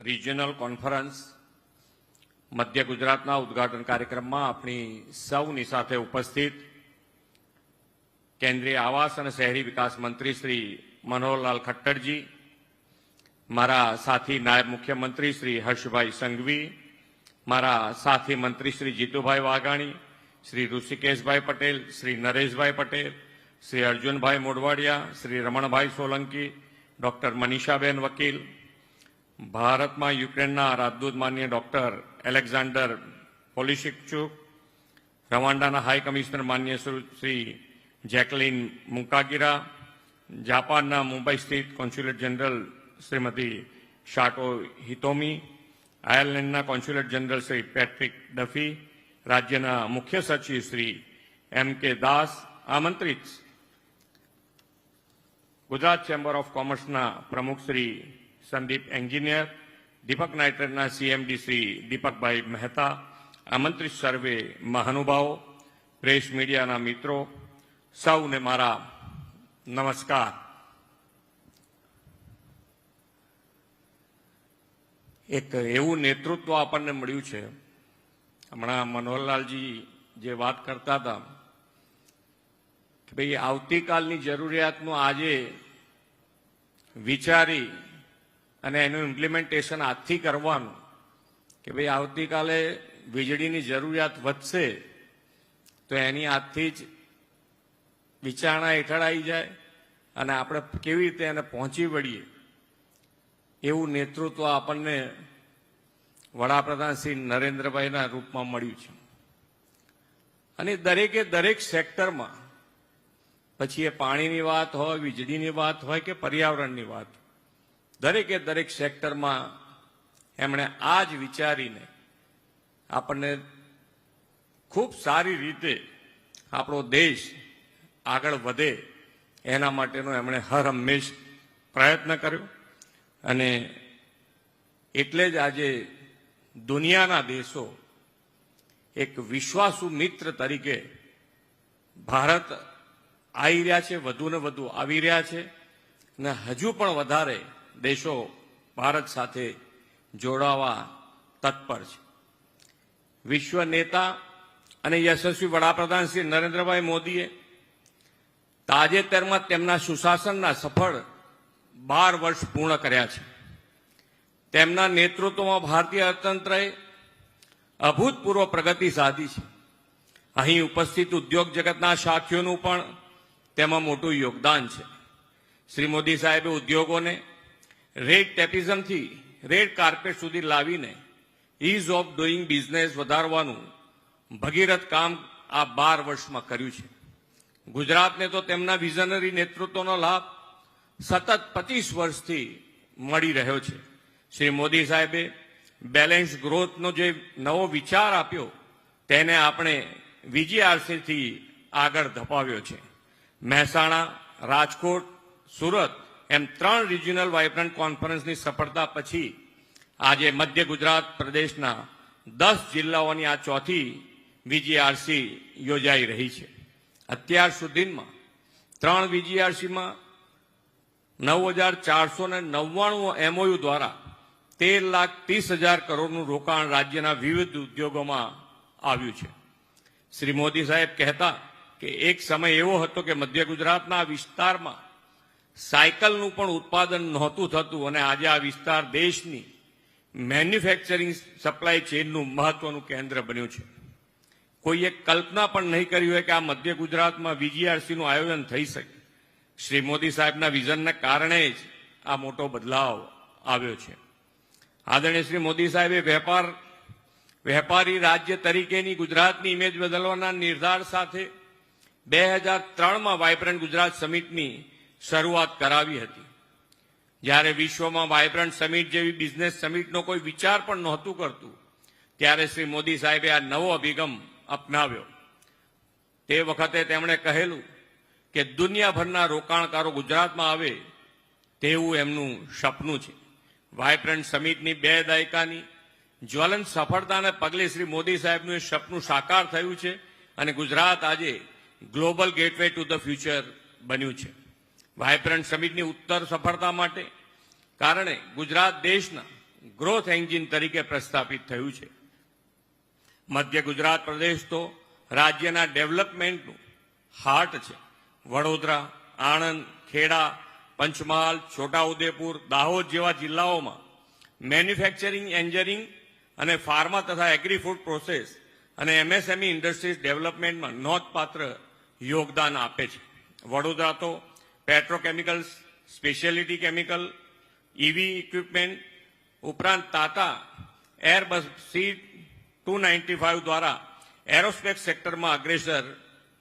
Regional conference મધ્ય ગુજરાતના ઉદ્ઘાટન કાર્યક્રમમાં આપણી સૌની સાથે ઉપસ્થિત કેન્દ્રીય આવાસ અને શહેરી વિકાસ મંત્રી શ્રી મનોહરલાલ ખટ્ટરજી, મારા સાથી નાયબ મુખ્યમંત્રી શ્રી હર્ષભાઈ સંઘવી, મારા સાથી મંત્રી શ્રી જીતુભાઈ વાઘાણી, શ્રી ઋષિકેશભાઈ પટેલ, શ્રી નરેશભાઈ પટેલ, શ્રી અર્જુનભાઈ મોઢવાડિયા, શ્રી રમણભાઈ સોલંકી, ડોક્ટર મનીષાબેન વકીલ, ભારતમાં યુક્રેનના રાજદૂત માન્ય ડોક્ટર એલેક્ઝાન્ડર પોલિશિકચુક, રવાંડાના હાઈ કમિશનર માન્ય શ્રી જેકલિન મુકાગીરા, જાપાનના મુંબઈ સ્થિત consulate general Shrimati Sato Hitomi, આયર્લેન્ડના consulate general Shri Patrick Duffy, રાજ્યના મુખ્ય સચિવ શ્રી એમ.કે. દાસ, આમંત્રિત ગુજરાત ચેમ્બર ઓફ કોમર્સના પ્રમુખ શ્રી સંદીપ એન્જિનિયર, દીપક નાઇટ્રેટના સીએમડી શ્રી દીપકભાઈ મહેતા, આમંત્રિત સર્વે મહાનુભાવો, પ્રેસ મીડિયાના મિત્રો, સૌને મારા નમસ્કાર. એક એવું નેતૃત્વ આપણને મળ્યું છે. હમણાં મનોહરલાલજી જે વાત કરતા હતા કે ભાઈ આવતીકાલની જરૂરિયાતનું આજે વિચારી અને એનું ઇમ્પ્લિમેન્ટેશન આજથી કરવાનું કે ભાઈ આવતીકાલે વીજળીની જરૂરિયાત વધશે તો એની આજથી જ વિચારણા હેઠળ આવી જાય અને આપણે કેવી રીતે એને પહોંચી વળીએ એવું નેતૃત્વ આપણને વડાપ્રધાન શ્રી નરેન્દ્રભાઈના રૂપમાં મળ્યું છે. અને દરેકે દરેક સેક્ટરમાં, પછી એ પાણીની વાત હોય, વીજળીની વાત હોય કે પર્યાવરણની વાત, દરેકે દરેક સેક્ટરમાં એમણે આ જ વિચારીને આપણને ખૂબ સારી રીતે આપણો દેશ આગળ વધે એના માટેનો એમણે હર હંમેશ પ્રયત્ન કર્યો. અને એટલે જ આજે દુનિયાના દેશો એક વિશ્વાસુ મિત્ર તરીકે ભારત આવી રહ્યા છે, વધુ ને વધુ આવી રહ્યા છે અને હજુ પણ વધારે દેશો ભારત સાથે જોડાવા તત્પર છે. વિશ્વ નેતા અને યશસ્વી વડાપ્રધાન શ્રી નરેન્દ્રભાઈ મોદીએ તાજેતરમાં તેમના સુશાસનના સફળ 12 વર્ષ પૂર્ણ કર્યા છે. તેમના નેતૃત્વમાં ભારતીય અર્થતંત્રએ અભૂતપૂર્વ પ્રગતિ સાધી છે. અહીં ઉપસ્થિત ઉદ્યોગ જગતના સાથીઓનું પણ તેમાં મોટું યોગદાન છે. શ્રી મોદી સાહેબે ઉદ્યોગોને રેડ ટેપિઝમથી રેડ કાર્પેટ સુધી લાવીને ઇઝ ઓફ ડુઈંગ બિઝનેસ વધારવાનું ભગીરથ કામ આ 12 વર્ષમાં કર્યું છે. ગુજરાતને તો તેમના વિઝનરી નેતૃત્વનો લાભ સતત 25 વર્ષથી મળી રહ્યો છે. શ્રી મોદી સાહેબે બેલેન્સ ગ્રોથનો જે નવો વિચાર આપ્યો તેને આપણે વીજીઆરસીથી આગળ ધપાવ્યો છે. મહેસાણા, રાજકોટ, સુરત એમ 3 રિજિયનલ વાઇબ્રન્ટ કોન્ફરન્સની સફળતા પછી આજે મધ્ય ગુજરાત પ્રદેશના 10 જિલ્લાઓની આ ચોથી વીજીઆરસી યોજાઈ રહી છે. અત્યાર સુધીમાં 3 વીજીઆરસીમાં 9,499 MOU દ્વારા 13,30,000 કરોડનું રોકાણ રાજ્યના વિવિધ ઉદ્યોગોમાં આવ્યું છે. શ્રી મોદી સાહેબ કહેતા કે એક સમય એવો હતો કે મધ્ય ગુજરાતના વિસ્તારમાં સાયકલનું પણ ઉત્પાદન નહોતું થતું અને આજે આ વિસ્તાર દેશની મેન્યુફેક્ચરિંગ સપ્લાય ચેઇનનું મહત્વનું કેન્દ્ર બન્યું છે. કોઈએ કલ્પના પણ નહીં કરી હોય કે આ મધ્ય ગુજરાતમાં વીજીઆરસીનું આયોજન થઈ શકે. શ્રી મોદી સાહેબના વિઝનને કારણે જ આ મોટો બદલાવ આવ્યો છે. આદરણીય શ્રી મોદી સાહેબે વેપારી રાજ્ય તરીકેની ગુજરાતની ઇમેજ બદલવાના નિર્ધાર સાથે 2003માં વાઇબ્રન્ટ ગુજરાત સમિટની શરૂઆત કરાવી હતી. જ્યારે વિશ્વમાં વાઇબ્રન્ટ સમિટ જેવી બિઝનેસ સમિટનો કોઈ વિચાર પણ નહોતું કરતું ત્યારે શ્રી મોદી સાહેબે આ નવો અભિગમ અપનાવ્યો. તે વખતે તેમણે કહેલું કે દુનિયાભરના રોકાણકારો ગુજરાતમાં આવે તેવું એમનું સપનું છે. વાઇબ્રન્ટ સમિટની 2 દાયકાની જ્વલંત સફળતાને પગલે શ્રી મોદી સાહેબનું એ સપનું સાકાર થયું છે અને ગુજરાત આજે global gateway to the future બન્યું છે. વાઇબ્રન્ટ સમિટની ઉત્તર સફળતા માટે કારણે ગુજરાત દેશના ગ્રોથ એન્જિન તરીકે પ્રસ્થાપિત થયું છે. મધ્ય ગુજરાત પ્રદેશ તો રાજ્યના ડેવલપમેન્ટનું હાર્ટ છે. વડોદરા, આણંદ, ખેડા, પંચમહાલ, છોટાઉદેપુર, દાહોદ જેવા જિલ્લાઓમાં મેન્યુફેક્ચરિંગ, એન્જિનિયરિંગ અને ફાર્મા તથા એગ્રી ફૂડ પ્રોસેસ અને એમએસએમઈ ઇન્ડસ્ટ્રીઝ ડેવલપમેન્ટમાં નોંધપાત્ર યોગદાન આપે છે. વડોદરા તો petrochemicals, speciality chemical, EV equipment ઉપરાંત ટાટા એરબસ C295 દ્વારા એરોસ્પેસ સેક્ટરમાં અગ્રેસર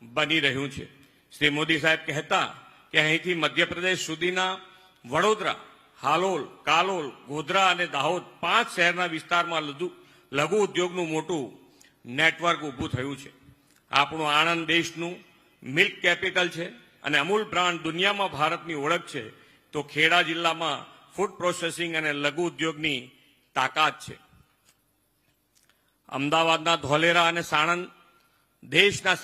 બની રહ્યું છે. શ્રી મોદી સાહેબ કહેતા કે અહીંથી મધ્યપ્રદેશ સુધીના વડોદરા, હાલોલ, કાલોલ, ગોધરા અને દાહોદ 5 શહેરના વિસ્તારમાં લઘુ ઉદ્યોગનું મોટું નેટવર્ક ઊભું થયું છે. આપણું આણંદ દેશનું મિલ્ક કેપિટલ છે અને અમૂલ બ્રાન્ડ દુનિયામાં ભારતની ઓળખ છે, તો ખેડા જિલ્લામાં ફૂડ પ્રોસેસિંગ અને લઘુ ઉદ્યોગની તાકાત છે. અમદાવાદના ધોલેરા અને સાણંદ દેશના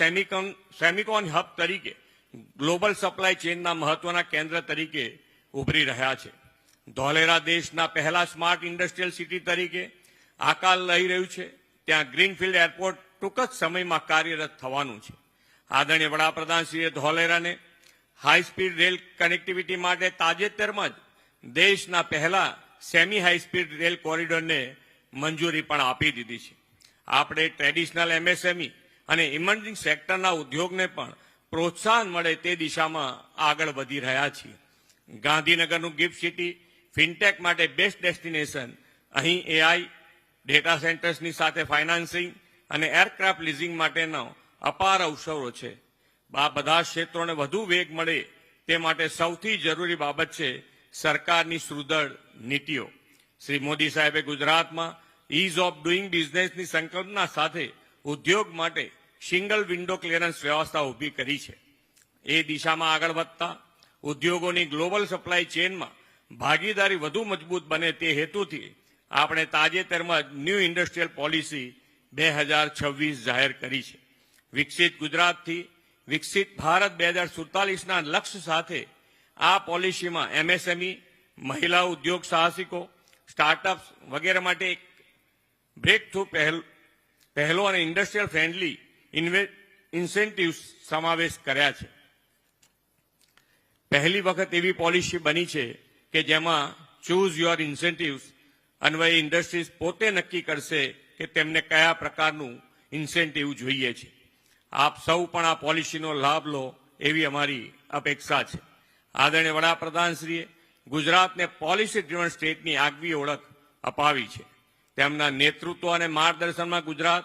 સેમિકોન હબ તરીકે ગ્લોબલ સપ્લાય ચેઇનના મહત્વના કેન્દ્ર તરીકે ઉભરી રહ્યા છે. ધોલેરા દેશના પહેલા સ્માર્ટ ઇન્ડસ્ટ્રીયલ સિટી તરીકે આકાર લઈ રહ્યું છે. ત્યાં ગ્રીનફિલ્ડ એરપોર્ટ ટૂંક જ સમયમાં કાર્યરત થવાનું છે. આદરણીય વડાપ્રધાનશ્રીએ ધોલેરાને હાઈ સ્પીડ રેલ કનેક્ટિવિટી માટે તાજેતરમાં જ દેશના પહેલા સેમી હાઈ સ્પીડ રેલ કોરિડોરને મંજૂરી પણ આપી દીધી છે. આપણે ટ્રેડિશનલ એમએસએમઈ અને ઇમર્જિંગ સેક્ટરના ઉદ્યોગને પણ પ્રોત્સાહન મળે તે દિશામાં આગળ વધી રહ્યા છીએ. ગાંધીનગરનું ગિફ્ટ સિટી ફિનટેક માટે બેસ્ટ ડેસ્ટિનેશન. અહીં એઆઈ, ડેટા સેન્ટર્સની સાથે ફાઇનાન્સિંગ અને એરક્રાફ્ટ લીઝિંગ માટેનો અપાર અવસરો છે. આ બધા ક્ષેત્રોને વધુ વેગ મળે તે માટે સૌથી જરૂરી બાબત છે સરકારની સુદૃઢ નીતિઓ. શ્રી મોદી સાહેબે ગુજરાતમાં ઇઝ ઓફ ડુઇંગ બિઝનેસની સંકલ્પના સાથે ઉદ્યોગ માટે સિંગલ વિન્ડો ક્લિયરન્સ વ્યવસ્થા ઊભી કરી છે. એ દિશામાં આગળ વધતા ઉદ્યોગોની ગ્લોબલ સપ્લાય ચેઇનમાં ભાગીદારી વધુ મજબૂત બને તે હેતુથી આપણે તાજેતરમાં જ ન્યૂ ઇન્ડસ્ટ્રીયલ પોલિસી 2026 જાહેર કરી છે. વિકસિત ગુજરાતથી વિકસિત ભારત 2047ના લક્ષ્ય સાથે આ પોલિસીમાં એમએસએમઈ, મહિલા ઉદ્યોગ સાહસિકો, સ્ટાર્ટઅપ્સ વગેરે માટે એક બ્રેક થ્રુ પહેલો અને ઇન્ડસ્ટ્રીયલ ફ્રેન્ડલી ઇન્સેન્ટિવ્સ સમાવેશ કર્યા છે. પહેલી વખત એવી પોલિસી બની છે કે જેમાં ચૂઝ યોર ઇન્સેન્ટિવ્સ અન્વયે ઇન્ડસ્ટ્રીઝ પોતે નક્કી કરશે કે તેમને કયા પ્રકારનું ઇન્સેન્ટિવ જોઈએ છે. આપ સૌ પણ આ પોલિસીનો લાભ લો એવી અમારી અપેક્ષા છે. આદરણીય વડાપ્રધાનશ્રીએ ગુજરાતને પોલિસી ડ્રિવન સ્ટેટની આગવી ઓળખ અપાવી છે. તેમના નેતૃત્વ અને માર્ગદર્શનમાં Gujarat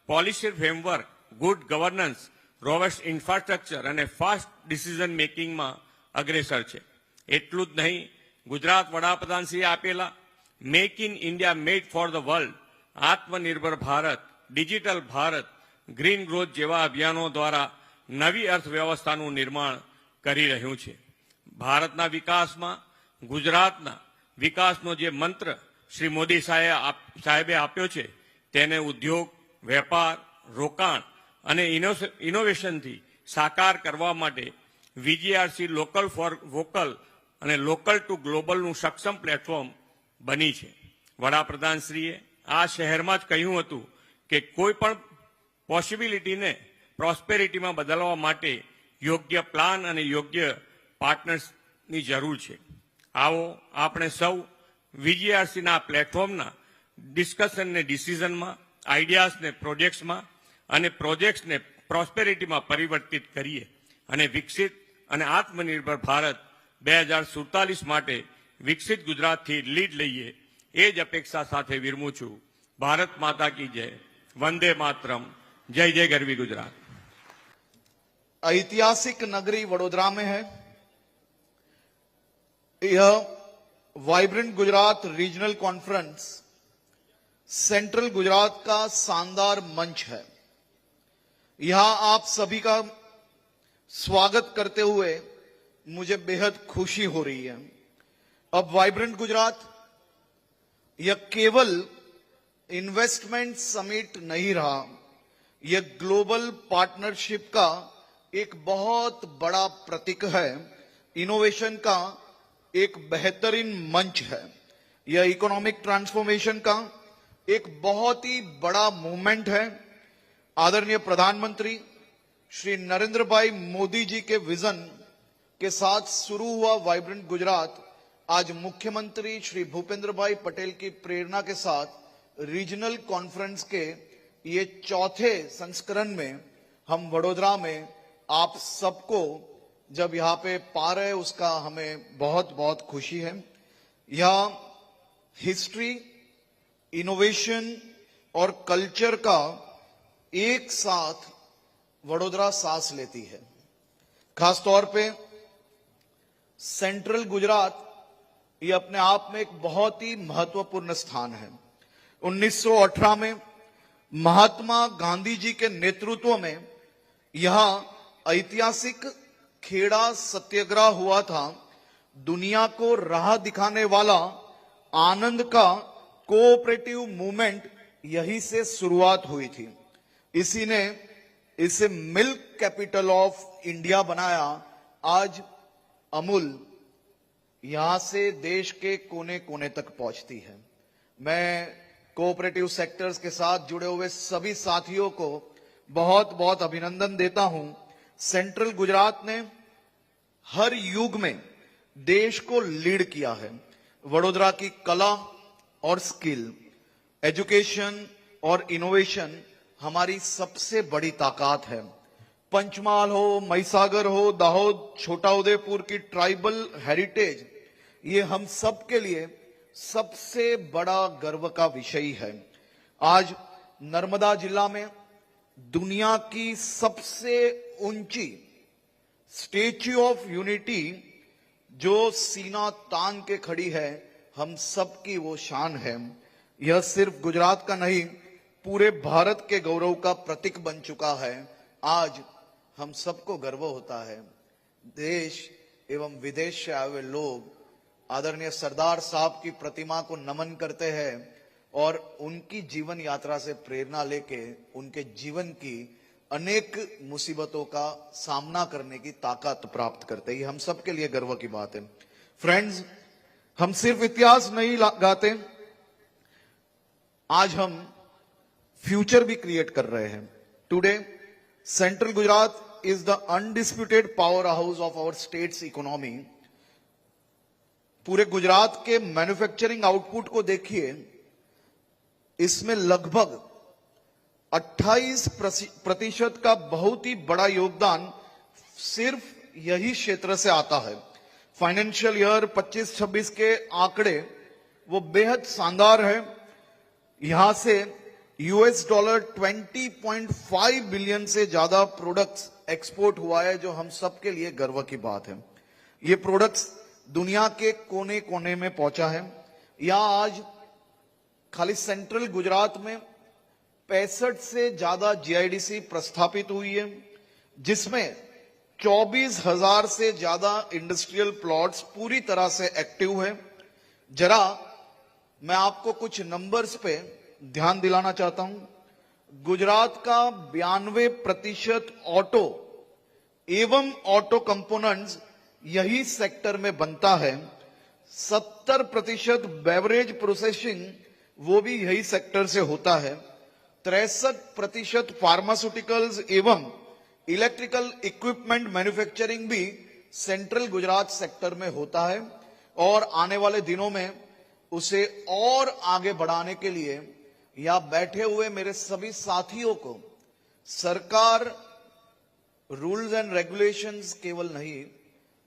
policy framework, good governance, robust infrastructure અને ફાસ્ટ ડિસિઝન મેકિંગમાં અગ્રેસર છે. એટલું જ નહીં, ગુજરાત વડાપ્રધાનશ્રીએ આપેલા make in India made for the world, Aatmanirbhar Bharat, digital Bharat, green growth જેવા અભિયાનો દ્વારા નવી અર્થવ્યવસ્થાનું નિર્માણ કરી રહ્યું છે. ભારતના વિકાસમાં ગુજરાતના વિકાસનો જે મંત્ર શ્રી મોદી સાહેબે આપ્યો છે તેને ઉદ્યોગ, વેપાર, રોકાણ અને ઇનોવેશનથી સાકાર કરવા માટે વીજીઆરસી લોકલ ફોર વોકલ અને લોકલ ટુ ગ્લોબલનું સક્ષમ પ્લેટફોર્મ બની છે. વડાપ્રધાનશ્રીએ આ શહેરમાં જ કહ્યું હતું કે કોઈ પણ પોસિબિલિટીને પ્રોસ્પેરિટીમાં બદલવા માટે યોગ્ય પ્લાન અને યોગ્ય પાર્ટનર્સની જરૂર છે. આવો આપણે સૌ વીજીઆરસીના પ્લેટફોર્મના ડિસ્કશનને ડિસિઝનમાં, આઈડિયાઝને પ્રોજેક્ટ્સમાં અને પ્રોજેક્ટ્સને પ્રોસ્પેરિટીમાં પરિવર્તિત કરીએ અને વિકસિત અને આત્મનિર્ભર ભારત 2047 માટે વિકસિત ગુજરાતથી લીડ લઈએ એ જ અપેક્ષા સાથે વિરમું છું. ભારત માતા કી જય. વંદે मातरम. जय जय गरवी गुजरात. ऐतिहासिक नगरी वडोदरा में है यह vibrant Gujarat regional conference central Gujarat का शानदार मंच है. यहां आप सभी का स्वागत करते हुए मुझे बेहद खुशी हो रही है. अब वाइब्रेंट गुजरात यह केवल इन्वेस्टमेंट समिट नहीं रहा, यह ग्लोबल पार्टनरशिप का एक बहुत बड़ा प्रतीक है, इनोवेशन का एक बेहतरीन मंच है. यह इकोनॉमिक ट्रांसफॉर्मेशन का एक बहुत ही बड़ा मूवमेंट है। आदरणीय प्रधानमंत्री श्री नरेंद्र भाई मोदी जी के विजन के साथ शुरू हुआ वाइब्रेंट गुजरात आज मुख्यमंत्री श्री भूपेंद्र भाई पटेल की प्रेरणा के साथ रीजनल कॉन्फ्रेंस के ये चौथे संस्करण में हम वडोदरा में आप सबको जब यहाँ पे पा रहे उसका हमें बहुत बहुत खुशी है। यह हिस्ट्री, इनोवेशन और कल्चर का एक साथ वडोदरा सांस लेती है। खास तौर पे सेंट्रल गुजरात ये अपने आप में एक बहुत ही महत्वपूर्ण स्थान है। 1918 में महात्मा गांधी जी के नेतृत्व में यहां ऐतिहासिक खेड़ा सत्याग्रह हुआ था। दुनिया को राह दिखाने वाला आनंद का कोऑपरेटिव मूवमेंट यहीं से शुरुआत हुई थी। इसी ने इसे मिल्क कैपिटल ऑफ इंडिया बनाया। आज अमूल यहां से देश के कोने कोने तक पहुंचती है। मैं कोऑपरेटिव सेक्टर्स के साथ जुड़े हुए सभी साथियों को बहुत बहुत अभिनंदन देता हूं। सेंट्रल गुजरात ने हर युग में देश को लीड किया है। वडोदरा की कला और स्किल, एजुकेशन और इनोवेशन हमारी सबसे बड़ी ताकत है। पंचमहाल हो, महिसागर हो, दाहोद, छोटा उदयपुर की ट्राइबल हेरिटेज ये हम सब के लिए सबसे बड़ा गर्व का विषय है। आज नर्मदा जिला में दुनिया की सबसे ऊंची स्टैच्यू ऑफ यूनिटी जो सीना तान के खड़ी है, हम सब की वो शान है। यह सिर्फ गुजरात का नहीं, पूरे भारत के गौरव का प्रतीक बन चुका है। आज हम सबको गर्व होता है। देश एवं विदेश से आए हुए लोग आदरणीय सरदार साहब की प्रतिमा को नमन करते हैं और उनकी जीवन यात्रा से प्रेरणा लेके उनके जीवन की अनेक मुसीबतों का सामना करने की ताकत प्राप्त करते हैं। ये हम सबके लिए गर्व की बात है। फ्रेंड्स, हम सिर्फ इतिहास नहीं गाते, आज हम फ्यूचर भी क्रिएट कर रहे हैं। Today central Gujarat is the undisputed power house of our state's economy. पूरे गुजरात के मैन्युफैक्चरिंग आउटपुट को देखिए, इसमें लगभग 28% का बहुत ही बड़ा योगदान सिर्फ यही क्षेत्र से आता है। फाइनेंशियल ईयर 25-26 के आंकड़े वो बेहद शानदार है। यहां से $20.5 बिलियन से ज्यादा प्रोडक्ट्स एक्सपोर्ट हुआ है, जो हम सबके लिए गर्व की बात है। ये प्रोडक्ट्स दुनिया के कोने कोने में पहुंचा है। यहां आज खाली सेंट्रल गुजरात में 65 से ज्यादा जीआईडीसी प्रस्थापित हुई है, जिसमें 24,000 से ज्यादा इंडस्ट्रियल प्लॉट्स पूरी तरह से एक्टिव है। जरा मैं आपको कुछ नंबर्स पे ध्यान दिलाना चाहता हूं। गुजरात का 92% ऑटो एवं ऑटो कंपोनेंट्स यही सेक्टर में बनता है। 70% बेवरेज प्रोसेसिंग वो भी यही सेक्टर से होता है। 63% फार्मास्यूटिकल्स एवं इलेक्ट्रिकल इक्विपमेंट मैन्युफैक्चरिंग भी सेंट्रल गुजरात सेक्टर में होता है और आने वाले दिनों में उसे और आगे बढ़ाने के लिए यहां बैठे हुए मेरे सभी साथियों को सरकार रूल्स एंड रेगुलेशंस केवल नहीं,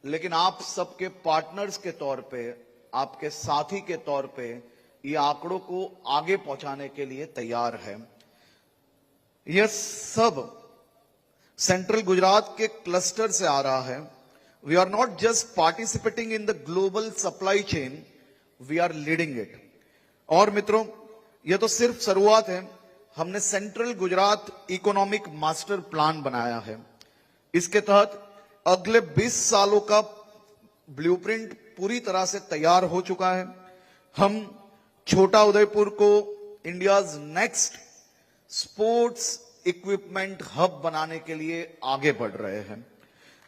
लेकिन आप सबके पार्टनर्स के तौर पे, आपके साथी के तौर पे ये आंकड़ों को आगे पहुंचाने के लिए तैयार है। यह सब सेंट्रल गुजरात के क्लस्टर से आ रहा है। We are not just participating in the global supply chain, we are leading it. और मित्रों, यह तो सिर्फ शुरुआत है। हमने central Gujarat economic master plan बनाया है। इसके तहत अगले 20 सालों का ब्लूप्रिंट पूरी तरह से तैयार हो चुका है। हम छोटा उदयपुर को India's next sports equipment hub बनाने के लिए आगे बढ़ रहे हैं।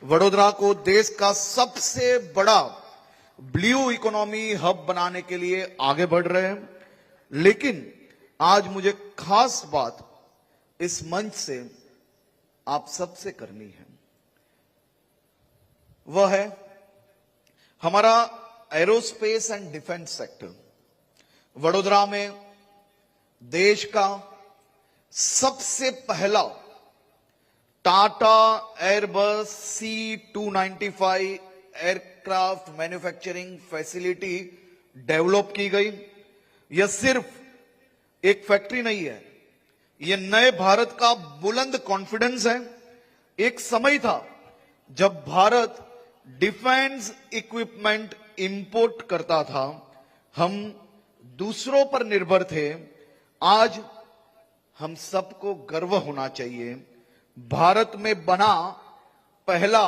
वडोदरा को देश का सबसे बड़ा ब्लू इकोनॉमी हब बनाने के लिए आगे बढ़ रहे हैं। लेकिन आज मुझे खास बात इस मंच से आप सबसे करनी है, वह है हमारा aerospace and defence sector. Vadodara में देश का सबसे पहला Tata Airbus C295 aircraft manufacturing facility develop की गई। यह सिर्फ एक फैक्ट्री नहीं है, यह नए भारत का बुलंद कॉन्फिडेंस है। एक समय था जब भारत डिफेंस इक्विपमेंट इंपोर्ट करता था, हम दूसरों पर निर्भर थे। आज हम सबको गर्व होना चाहिए, भारत में बना पहला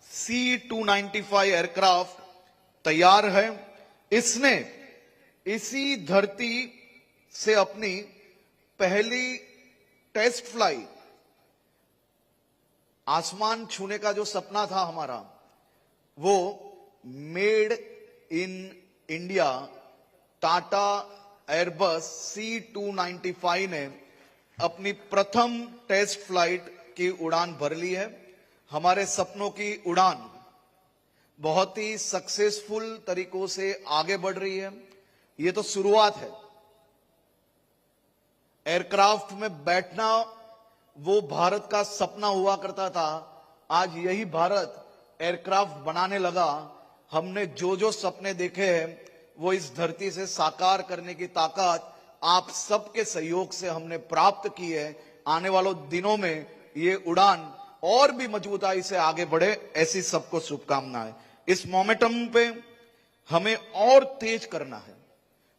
C295 एयरक्राफ्ट तैयार है। इसने इसी धरती से अपनी पहली टेस्ट फ्लाइट, आसमान छूने का जो सपना था हमारा, वो made in India Tata Airbus C295 ने अपनी प्रथम टेस्ट फ्लाइट की उड़ान भर ली है। हमारे सपनों की उड़ान बहुत ही सक्सेसफुल तरीकों से आगे बढ़ रही है। ये तो शुरुआत है। एयरक्राफ्ट में बैठना वो भारत का सपना हुआ करता था, आज यही भारत एयरक्राफ्ट बनाने लगा। हमने जो जो सपने देखे हैं वो इस धरती से साकार करने की ताकत आप सबके सहयोग से हमने प्राप्त की है। आने वालों दिनों में ये उड़ान और भी मजबूताई से आगे बढ़े, ऐसी सबको शुभकामनाएं। इस मोमेंटम पे हमें और तेज करना है।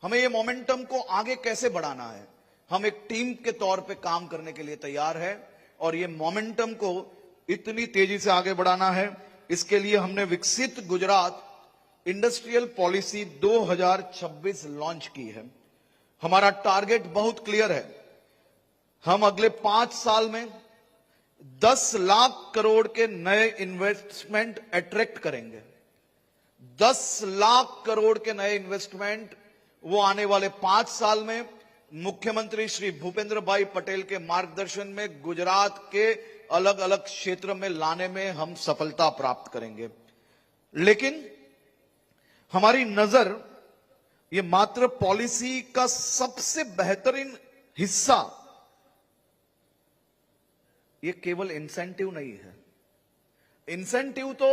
हमें ये मोमेंटम को आगे कैसे बढ़ाना है, हम एक टीम के तौर पे काम करने के लिए तैयार है और ये मोमेंटम को इतनी तेजी से आगे बढ़ाना है। इसके लिए हमने विकसित गुजरात इंडस्ट्रियल पॉलिसी 2026 लॉन्च की है। हमारा टारगेट बहुत क्लियर है। हम अगले 5 साल में 10 लाख करोड़ के नए इन्वेस्टमेंट अट्रैक्ट करेंगे। 10 लाख करोड़ के नए इन्वेस्टमेंट वो आने वाले 5 साल में मुख्यमंत्री श्री भूपेंद्र भाई पटेल के मार्गदर्शन में गुजरात के अलग अलग क्षेत्र में लाने में हम सफलता प्राप्त करेंगे। लेकिन हमारी नजर ये मात्र पॉलिसी का सबसे बेहतरीन हिस्सा, ये केवल इंसेंटिव नहीं है। इंसेंटिव तो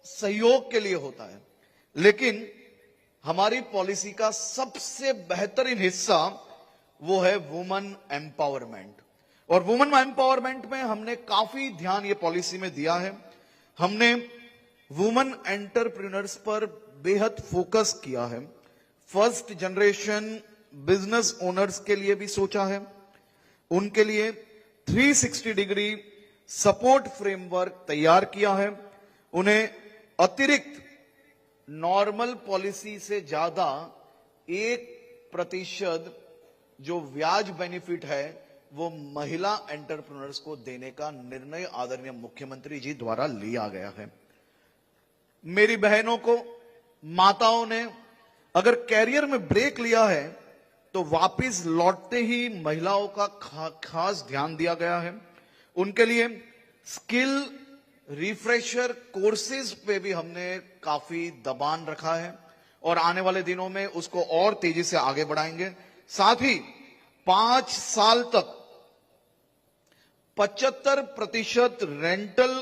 सहयोग के लिए होता है, लेकिन हमारी पॉलिसी का सबसे बेहतरीन हिस्सा वो है वुमेन एम्पावरमेंट। और वुमेन एम्पावरमेंट में हमने काफी ध्यान ये पॉलिसी में दिया है। हमने वुमेन एंटरप्रेन्योर्स पर बेहद फोकस किया है। फर्स्ट जनरेशन बिजनेस ओनर्स के लिए भी सोचा है। उनके लिए 360 डिग्री सपोर्ट फ्रेमवर्क तैयार किया है। उन्हें अतिरिक्त नॉर्मल पॉलिसी से ज्यादा 1% जो ब्याज बेनिफिट है वो महिला एंटरप्रेन्योर्स को देने का निर्णय आदरणीय मुख्यमंत्री जी द्वारा लिया गया है। मेरी बहनों को, माताओं ने अगर कैरियर में ब्रेक लिया है तो वापस लौटते ही महिलाओं का खास ध्यान दिया गया है। उनके लिए स्किल रिफ्रेशर कोर्सेज पे भी हमने काफी दबान रखा है और आने वाले दिनों में उसको और तेजी से आगे बढ़ाएंगे। साथ ही 5 साल तक 75% रेंटल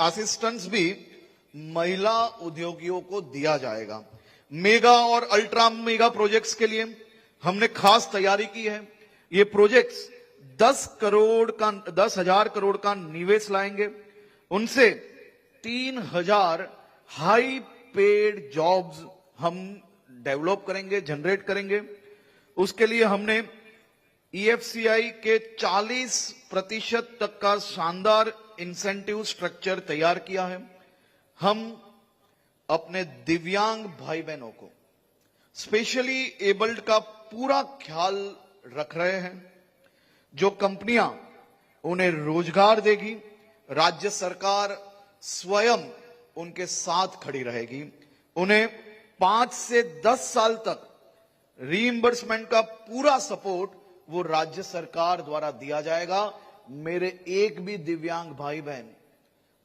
असिस्टेंस भी महिला उद्योगियों को दिया जाएगा। मेगा और अल्ट्रा मेगा प्रोजेक्ट्स के लिए हमने खास तैयारी की है। ये प्रोजेक्ट्स 10,000 करोड़ का निवेश लाएंगे। उनसे 3,000 हाई पेड जॉब्स हम डेवलप करेंगे, जनरेट करेंगे। उसके लिए हमने EFCI के 40% तक का शानदार इंसेंटिव स्ट्रक्चर तैयार किया है। हम अपने दिव्यांग भाई बहनों को, स्पेशली एबल्ड का पूरा ख्याल रख रहे हैं। जो कंपनियां उन्हें रोजगार देगी, राज्य सरकार स्वयं उनके साथ खड़ी रहेगी। उन्हें 5 से 10 साल तक रीइंबर्समेंट का पूरा सपोर्ट वो राज्य सरकार द्वारा दिया जाएगा। मेरे एक भी दिव्यांग भाई बहन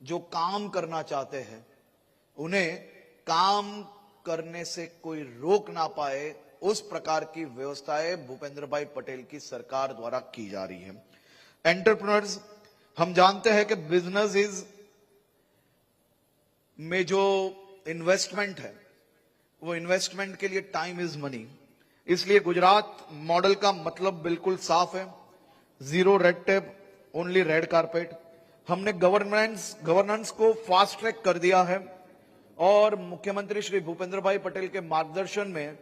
जो काम करना चाहते हैं, उन्हें काम करने से कोई रोक ना पाए, उस प्रकार की व्यवस्थाएं भूपेंद्र भाई पटेल की सरकार द्वारा की जा रही है। एंटरप्रेन्योर्स, हम जानते हैं कि बिजनेस इज में जो इन्वेस्टमेंट है, वो इन्वेस्टमेंट के लिए टाइम इज मनी। इसलिए गुजरात मॉडल का मतलब बिल्कुल साफ है, zero red tape, only red carpet. हमने गवर्नेंस को फास्ट ट्रैक कर दिया है और मुख्यमंत्री श्री भूपेंद्र भाई पटेल के मार्गदर्शन में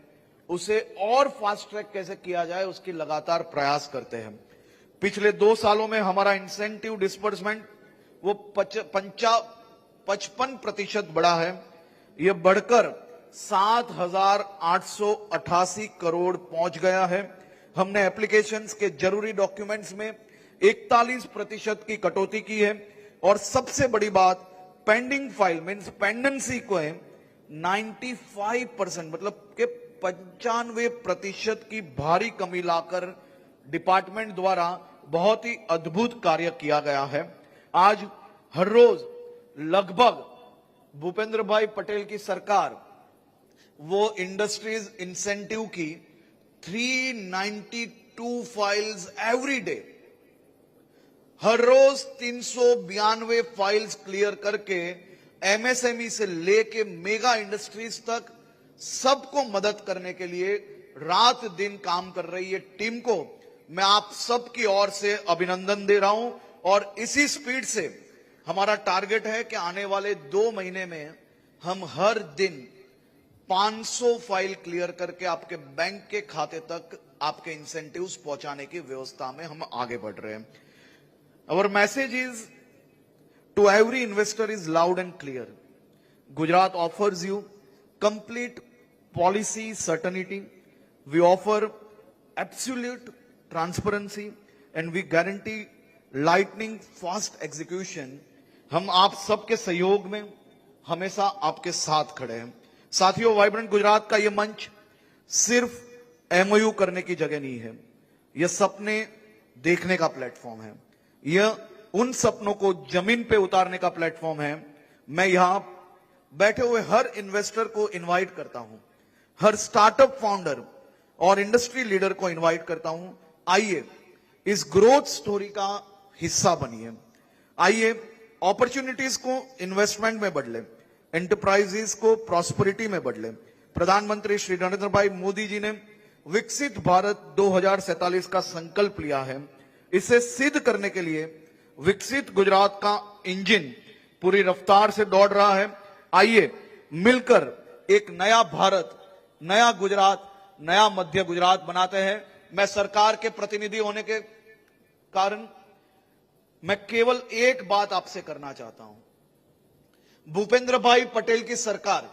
उसे और फास्ट ट्रैक कैसे किया जाए, उसकी लगातार प्रयास करते हैं। पिछले 2 सालों में हमारा इंसेंटिव डिस्बर्समेंट वो 55% बढ़ा है। यह बढ़कर 7,888 करोड़ पहुंच गया है। हमने एप्लीकेशंस के जरूरी डॉक्यूमेंट्स में 41% की कटौती की है और सबसे बड़ी बात, पेंडिंग फाइल मीन्स पेंडेंसी को 95% मतलब के 95% की भारी कमी लाकर डिपार्टमेंट द्वारा बहुत ही अद्भुत कार्य किया गया है। आज हर रोज लगभग भूपेंद्र भाई पटेल की सरकार वो इंडस्ट्रीज इंसेंटिव की 392 फाइल्स एवरी डे, हर रोज 392 फाइल्स क्लियर करके एमएसएमई से लेके मेगा इंडस्ट्रीज तक सबको मदद करने के लिए रात दिन काम कर रही है टीम को मैं आप सबकी ओर से अभिनंदन दे रहा हूं। और इसी स्पीड से हमारा टारगेट है कि आने वाले 2 महीने में हम हर दिन 500 फाइल क्लियर करके आपके बैंक के खाते तक आपके इंसेंटिव्स पहुंचाने की व्यवस्था में हम आगे बढ़ रहे हैं। Our message is to every investor is loud and clear. Gujarat offers you complete policy certainty. We offer absolute transparency and we guarantee lightning fast execution. हम आप सबके सहयोग में हमेशा आपके साथ खड़े हैं। साथियों, वाइब्रेंट गुजरात का यह मंच सिर्फ एमओयू करने की जगह नहीं है, यह सपने देखने का प्लेटफॉर्म है, यह उन सपनों को जमीन पे उतारने का प्लेटफॉर्म है। मैं यहां बैठे हुए हर इन्वेस्टर को इनवाइट करता हूं, हर स्टार्टअप फाउंडर और इंडस्ट्री लीडर को इनवाइट करता हूं, आइए इस ग्रोथ स्टोरी का हिस्सा बनिए। आइए अपॉर्चुनिटीज को इन्वेस्टमेंट में बदलें, एंटरप्राइजेस को प्रॉस्पेरिटी में बदलें। प्रधानमंत्री श्री नरेंद्र भाई मोदी जी ने विकसित भारत 2047 का संकल्प लिया है। इसे सिद्ध करने के लिए विकसित गुजरात का इंजन पूरी रफ्तार से दौड़ रहा है। आइए मिलकर एक नया भारत, नया गुजरात, नया मध्य गुजरात बनाते हैं। मैं सरकार के प्रतिनिधि होने के कारण मैं केवल एक बात आपसे करना चाहता हूं। भूपेंद्र भाई पटेल की सरकार,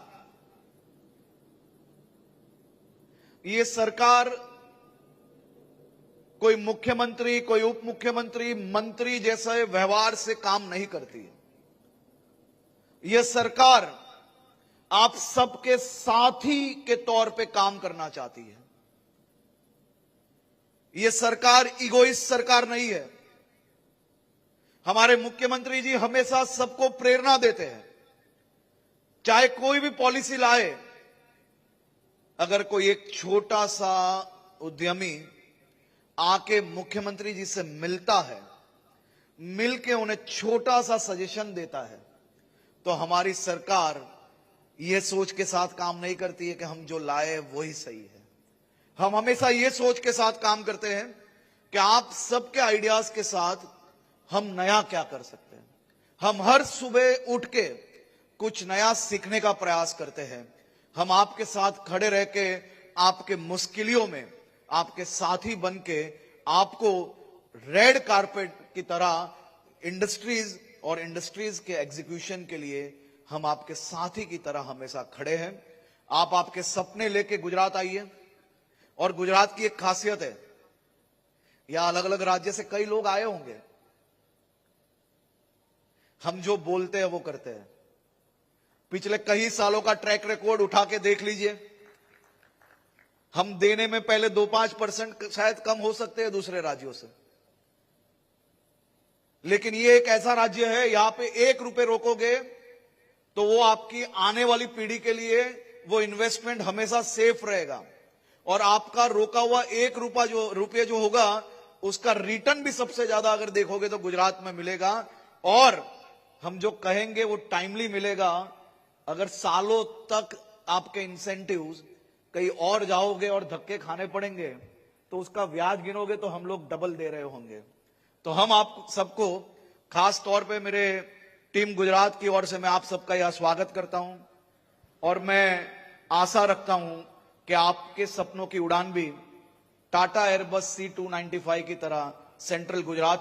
ये सरकार कोई मुख्यमंत्री, कोई उप मुख्यमंत्री, मंत्री जैसे व्यवहार से काम नहीं करती है। यह सरकार आप सबके साथी के तौर पे काम करना चाहती है। यह सरकार इगोइस्ट सरकार नहीं है। हमारे मुख्यमंत्री जी हमेशा सबको प्रेरणा देते हैं, चाहे कोई भी पॉलिसी लाए। अगर कोई एक छोटा सा उद्यमी आके मुख्यमंत्री जी से मिलता है, मिलके उन्हें छोटा सा सजेशन देता है, तो हमारी सरकार यह सोच के साथ काम नहीं करती है कि हम जो लाए वही सही है। हम हमेशा यह सोच के साथ काम करते हैं कि आप सबके आइडियाज के साथ हम नया क्या कर सकते हैं। हम हर सुबह उठ के कुछ नया सीखने का प्रयास करते हैं। हम आपके साथ खड़े रह के आपके मुश्किलों में आपके साथी बन के आपको रेड कारपेट की तरह इंडस्ट्रीज के एग्जीक्यूशन के लिए हम आपके साथी की तरह हमेशा खड़े हैं। आप आपके सपने लेके गुजरात आइए। और गुजरात की एक खासियत है, यहां अलग अलग राज्य से कई लोग आए होंगे। हम जो बोलते हैं वो करते हैं। पिछले कई सालों का ट्रैक रिकॉर्ड उठा के देख लीजिए। हम देने में पहले 2-5% शायद कम हो सकते हैं दूसरे राज्यों से, लेकिन ये एक ऐसा राज्य है, यहां पे 1 रुपए रोकोगे तो वो आपकी आने वाली पीढ़ी के लिए वो इन्वेस्टमेंट हमेशा सेफ रहेगा, और आपका रोका हुआ 1 रुपये जो होगा उसका रिटर्न भी सबसे ज्यादा अगर देखोगे तो गुजरात में मिलेगा, और हम जो कहेंगे वो टाइमली मिलेगा। अगर सालों तक आपके इंसेंटिव्स कहीं और जाओगे और धक्के खाने पड़ेंगे तो उसका ब्याज गिनोगे तो हम लोग डबल दे रहे होंगे। तो हम आप सबको, खास तौर पे मेरे टीम गुजरात की ओर से मैं आप सबका यह स्वागत करता हूं, और मैं आशा रखता हूं कि आपके सपनों की उड़ान भी टाटा एयरबस C295 की तरह सेंट्रल गुजरात